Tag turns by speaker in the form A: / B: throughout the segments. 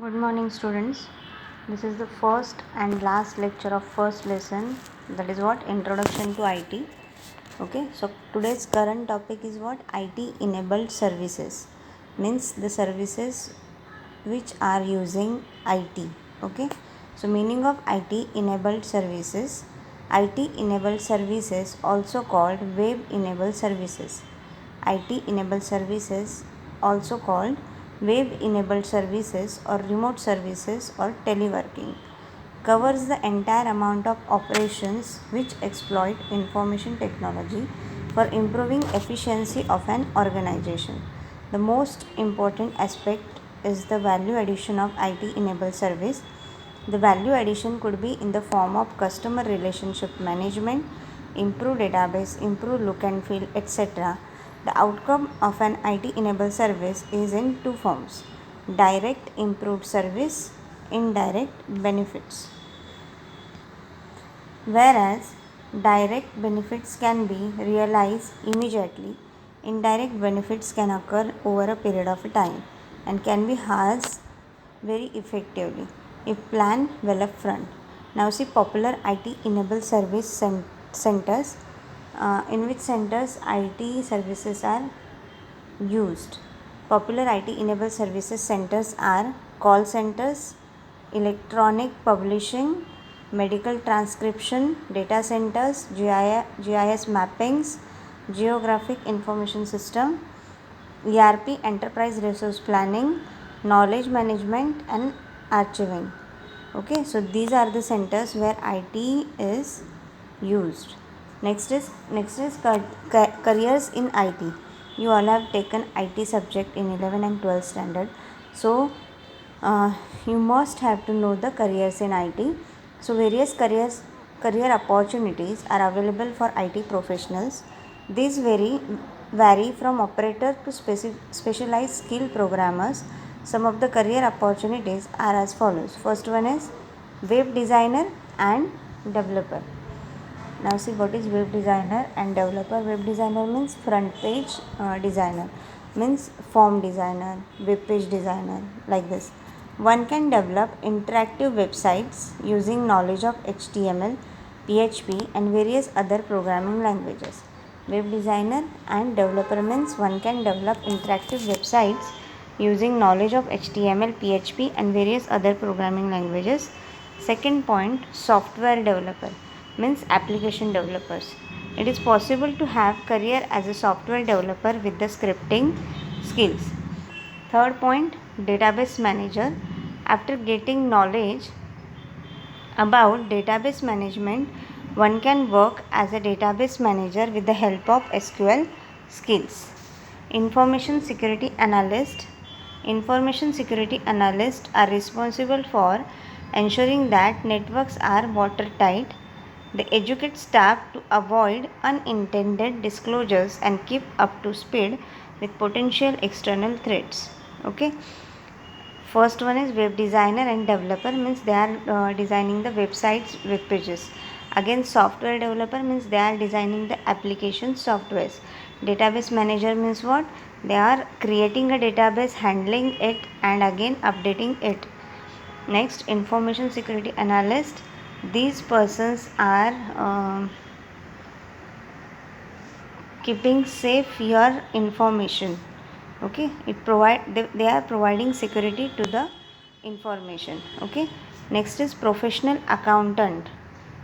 A: Good morning, students. This is the first and last lecture of first lesson, that is what, introduction to IT. Okay, so today's current topic is what, IT enabled services, means the services which are using IT. Okay, so meaning of IT enabled services. IT enabled services, also called web enabled services. IT enabled services, also called web enabled services or remote services or teleworking, covers the entire amount of operations which exploit information technology for improving efficiency of an organization. The most important aspect is the value addition of IT enabled service. The value addition could be in the form of customer relationship management, improved database, improved look and feel, etc. The outcome of an IT enabled service is in two forms: direct improved service, indirect benefits. Whereas direct benefits can be realized immediately, indirect benefits can occur over a period of time and can be harnessed very effectively if planned well up front. Now see popular IT enabled service centers, in which centers IT services are used. Popular IT enabled services centers are call centers, electronic publishing, medical transcription, data centers, GIS mappings, geographic information system, ERP, enterprise resource planning, knowledge management, and archiving. Okay, so these are the centers where IT is used. Next is careers in IT. You all have taken IT subject in 11 and 12 standard, so you must have to know the careers in IT. So various career opportunities are available for IT professionals. These vary from operator to specialized skill programmers. Some of the career opportunities are as follows. First one is web designer and developer. Now see what is web designer and developer. Web designer means front page designer, means form designer, web page designer, like this. One can develop interactive websites using knowledge of HTML, PHP and various other programming languages. Web designer and developer means one can develop interactive websites using knowledge of HTML, PHP and various other programming languages. Second point, software developer means application developers. It is possible to have career as a software developer with the scripting skills. Third point, database manager. After getting knowledge about database management, one can work as a database manager with the help of SQL skills. Information security analyst. Information security analysts are responsible for ensuring that networks are watertight. They educate staff to avoid unintended disclosures and keep up to speed with potential external threats. Okay. First one is web designer and developer, means they are designing the websites, web pages. Again, software developer means they are designing the application softwares. Database manager means what? They are creating a database, handling it and again updating it. Next, information security analyst. These persons are keeping safe your information. Okay, they are providing security to the information. Okay, next is professional accountant.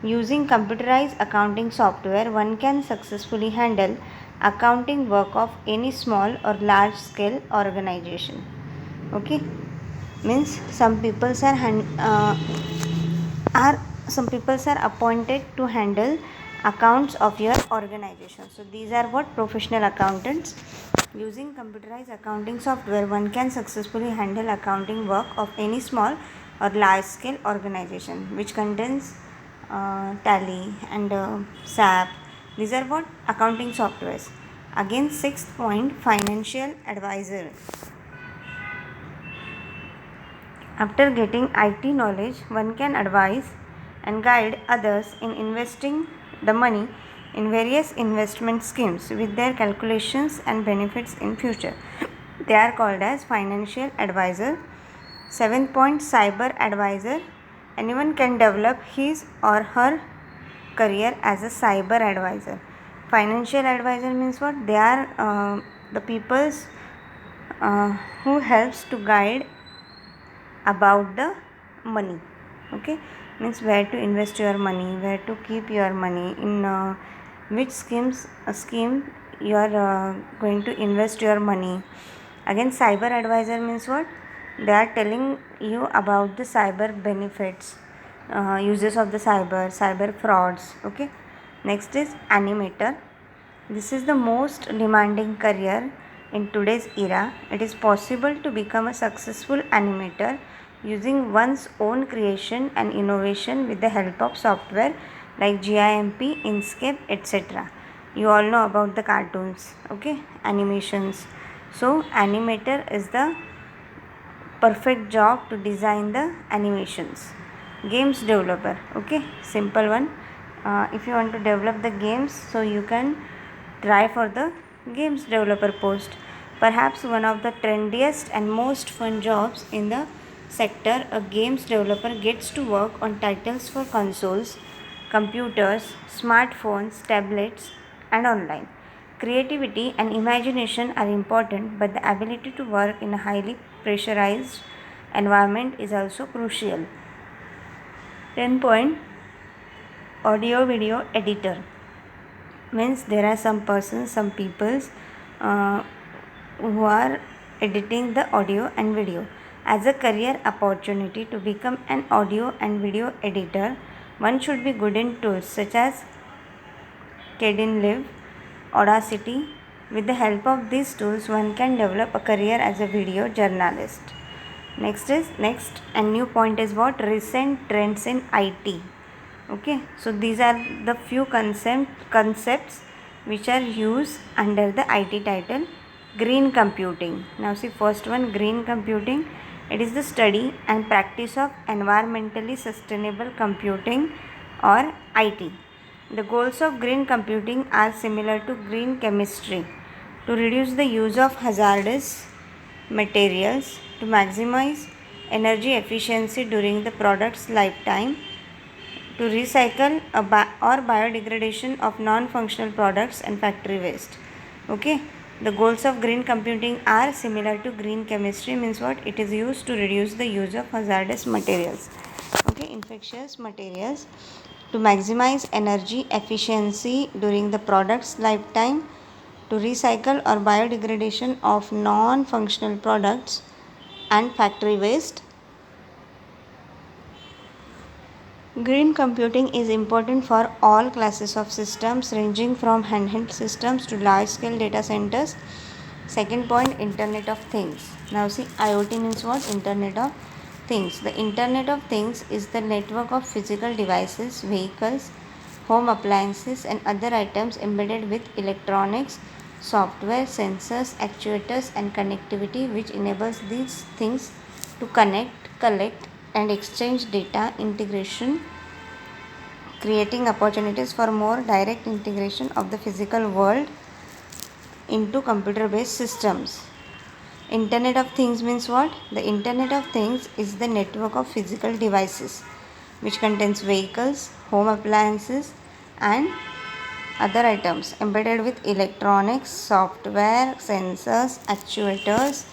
A: Using computerized accounting software, one can successfully handle accounting work of any small or large scale organization. Okay, means some people are appointed to handle accounts of your organization. So these are what? Professional accountants. Using computerized accounting software, one can successfully handle accounting work of any small or large scale organization which contains Tally and SAP. These are what? Accounting softwares. Again, sixth point, financial advisor. After getting IT knowledge, one can advise and guide others in investing the money in various investment schemes with their calculations and benefits in future. They are called as financial advisor. Seventh point, cyber advisor. Anyone can develop his or her career as a cyber advisor. Financial advisor means what? They are the peoples who helps to guide about the money. Okay, means where to invest your money, where to keep your money, in which scheme you are going to invest your money. Again, cyber advisor means what? They are telling you about the cyber benefits, uses of the cyber frauds. Okay, next is animator. This is the most demanding career in today's era. It is possible to become a successful animator using one's own creation and innovation with the help of software like GIMP, Inkscape, etc. You all know about the cartoons, okay, animations. So animator is the perfect job to design the animations. Games developer, okay, simple one. If you want to develop the games, so you can try for the games developer post. Perhaps one of the trendiest and most fun jobs in the sector, a games developer gets to work on titles for consoles, computers, smartphones, tablets, and online. Creativity and imagination are important, but the ability to work in a highly pressurized environment is also crucial. 10 point, audio video editor. Means there are some peoples uh, who are editing the audio and video. As a career opportunity to become an audio and video editor, one should be good in tools such as Kdenlive, Audacity. With the help of these tools, one can develop a career as a video journalist. Next and new point is what? Recent trends in IT. Okay, so these are the few concepts which are used under the IT title green computing. Now see, first one, green computing. It is the study and practice of environmentally sustainable computing or IT. The goals of green computing are similar to green chemistry: to reduce the use of hazardous materials, to maximize energy efficiency during the product's lifetime, to recycle or biodegradation of non-functional products and factory waste. Okay, the goals of green computing are similar to green chemistry. Means what? It is used to reduce the use of hazardous materials, okay, infectious materials, to maximize energy efficiency during the product's lifetime, to recycle or biodegradation of non-functional products and factory waste. Green computing is important for all classes of systems, ranging from handheld systems to large-scale data centers. Second point, Internet of Things. Now see, IoT means what? Internet of Things. The Internet of Things is the network of physical devices, vehicles, home appliances, and other items embedded with electronics, software, sensors, actuators, and connectivity, which enables these things to connect, collect, and exchange data integration, creating opportunities for more direct integration of the physical world into computer-based systems. Internet of Things means what? The Internet of Things is the network of physical devices which contains vehicles, home appliances, and other items embedded with electronics, software, sensors, actuators,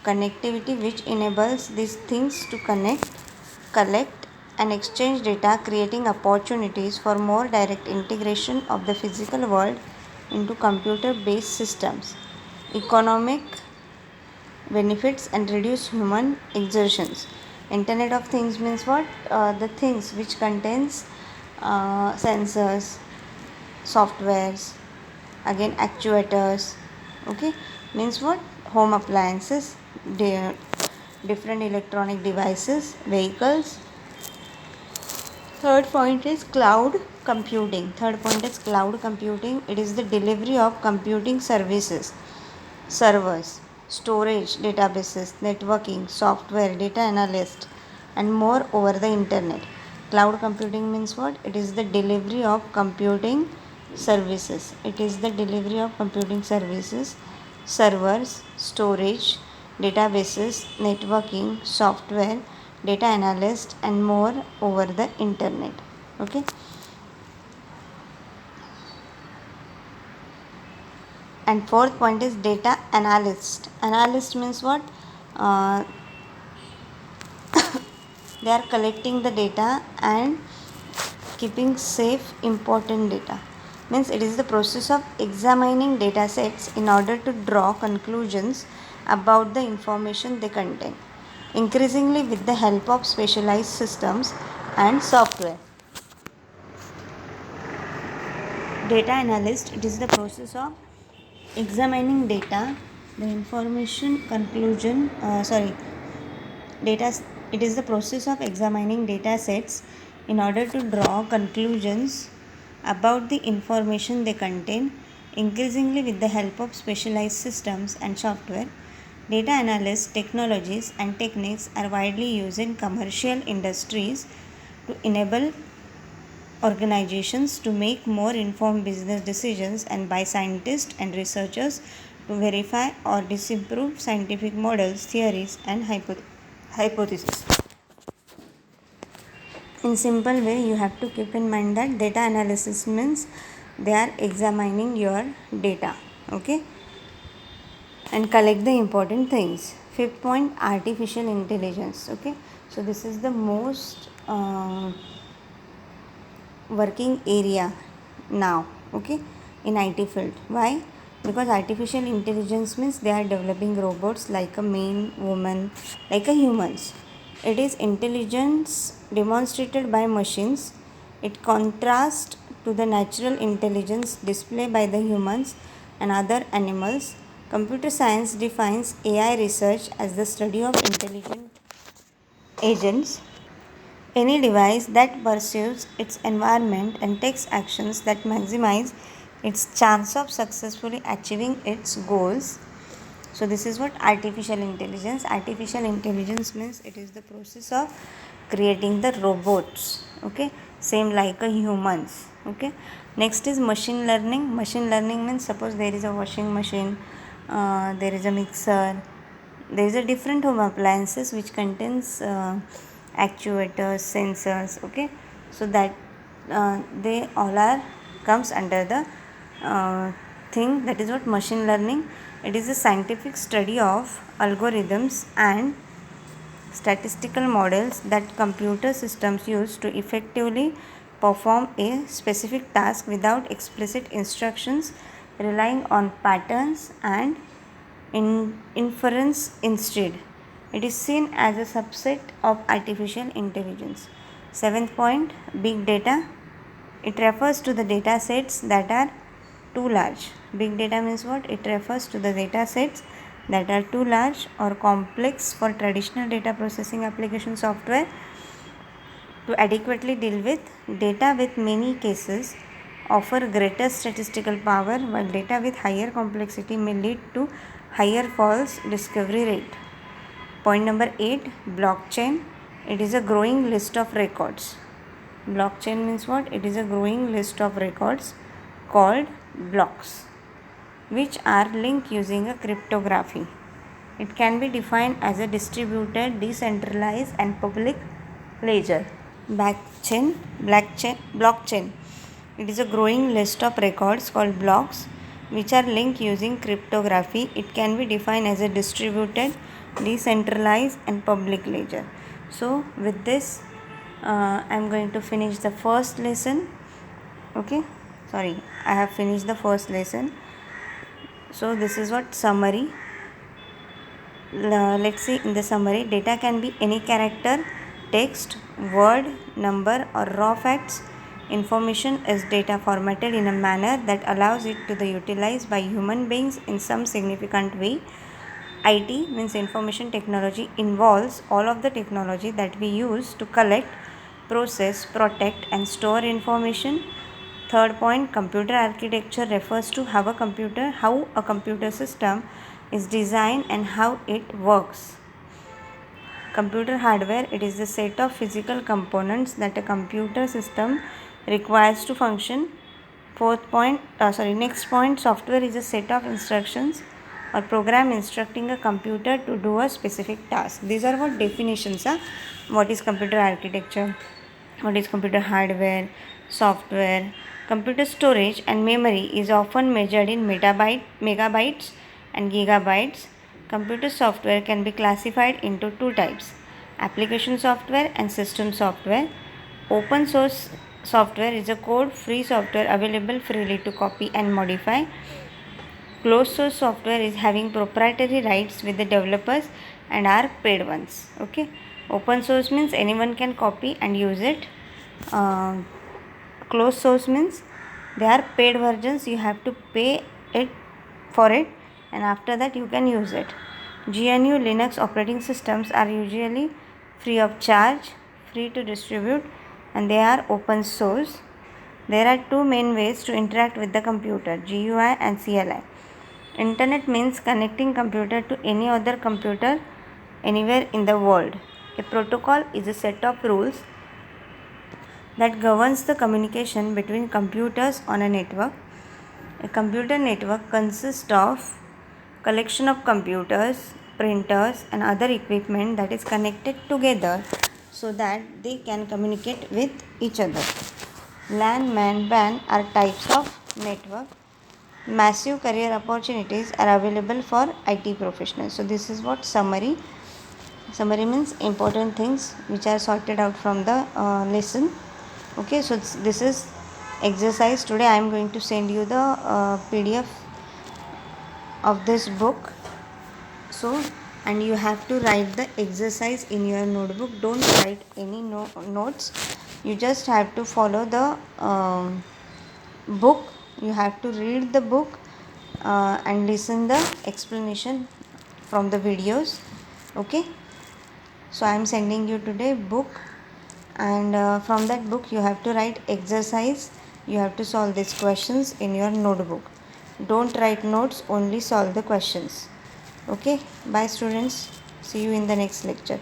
A: connectivity, which enables these things to connect, collect, and exchange data, creating opportunities for more direct integration of the physical world into computer-based systems. Economic benefits and reduce human exertions. Internet of Things means what? The things which contains sensors, softwares, again actuators. Okay, means what? Home appliances, different electronic devices, vehicles. Third point is cloud computing. It is the delivery of computing services, servers, storage, databases, networking, software, data analyst, and more over the internet. Cloud computing means what? It is the delivery of computing services. Servers, storage, databases, networking, software, data analyst, and more over the internet. Okay. And fourth point is data analyst. Analyst means what? Uh, they are collecting the data and keeping safe important data. Means it is the process of examining data sets in order to draw conclusions about the information they contain, increasingly with the help of specialized systems and software. Data analyst, it is the process of examining data, the information conclusion, data, it is the process of examining data sets in order to draw conclusions about the information they contain, increasingly with the help of specialized systems and software. Data analysis technologies and techniques are widely used in commercial industries to enable organizations to make more informed business decisions and by scientists and researchers to verify or disprove scientific models, theories, and hypotheses. In simple way, you have to keep in mind that data analysis means they are examining your data, okay, and collect the important things. Fifth point, artificial intelligence. Okay, so this is the most working area now, okay, in IT field. Why? Because artificial intelligence means they are developing robots like a man, woman, like a humans. It is intelligence demonstrated by machines. It contrasts to the natural intelligence displayed by the humans and other animals. Computer science defines AI research as the study of intelligent agents, any device that perceives its environment and takes actions that maximize its chance of successfully achieving its goals. So this is what artificial intelligence. Artificial intelligence means it is the process of creating the robots, okay, same like a humans, okay. Next is machine learning. Machine learning means suppose there is a washing machine, there is a mixer, there is a different home appliances which contains actuators, sensors, okay. So that they all are comes under the thing, that is what machine learning. It is a scientific study of algorithms and statistical models that computer systems use to effectively perform a specific task without explicit instructions, relying on patterns and inference instead. It is seen as a subset of artificial intelligence. Seventh point, big data. It refers to the data sets that are too large. Big data means what? It refers to the data sets that are too large or complex for traditional data processing application software to adequately deal with. Data with many cases offer greater statistical power, while data with higher complexity may lead to higher false discovery rate. Point number 8, blockchain. It is a growing list of records. Blockchain means what? It is a growing list of records called blocks, which are linked using a cryptography. It can be defined as a distributed, decentralized, and public ledger. Blockchain. It is a growing list of records called blocks, which are linked using cryptography. It can be defined as a distributed, decentralized, and public ledger. So, with this, I am going to finish the first lesson. Okay, sorry, I have finished the first lesson. So, this is what summary. Let's see in the summary. Data can be any character, text, word, number, or raw facts. Information is data formatted in a manner that allows it to be utilized by human beings in some significant way. IT means information technology involves all of the technology that we use to collect, process, protect, and store information. Third point, computer architecture refers to how a computer system is designed and how it works. Computer hardware, it is the set of physical components that a computer system requires to function. Next point, software is a set of instructions or program instructing a computer to do a specific task. These are what definitions are. What is computer architecture? What is computer hardware, software? Computer storage and memory is often measured in megabytes and gigabytes. Computer software can be classified into two types: application software and system software. Open source software is a code-free software available freely to copy and modify. Closed source software is having proprietary rights with the developers and are paid ones. Okay, open source means anyone can copy and use it. Closed source means they are paid versions, you have to pay it for it, and after that you can use it. GNU Linux operating systems are usually free of charge, free to distribute, and they are open source. There are two main ways to interact with the computer: GUI and CLI. Internet means connecting computer to any other computer anywhere in the world. A protocol is a set of rules that governs the communication between computers on a network. A computer network consists of collection of computers, printers and other equipment that is connected together so that they can communicate with each other. LAN, MAN, WAN are types of network. Massive career opportunities are available for IT professionals. So this is what summary. Summary means important things which are sorted out from the lesson. Okay, so this is exercise. Today I am going to send you the PDF of this book. So, and you have to write the exercise in your notebook. Don't write any notes. You just have to follow the book. You have to read the book and listen the explanation from the videos. Okay, so I am sending you today book, and from that book you have to write exercise. You have to solve these questions in your notebook. Don't write notes, only solve the questions. Okay, bye students, see you in the next lecture.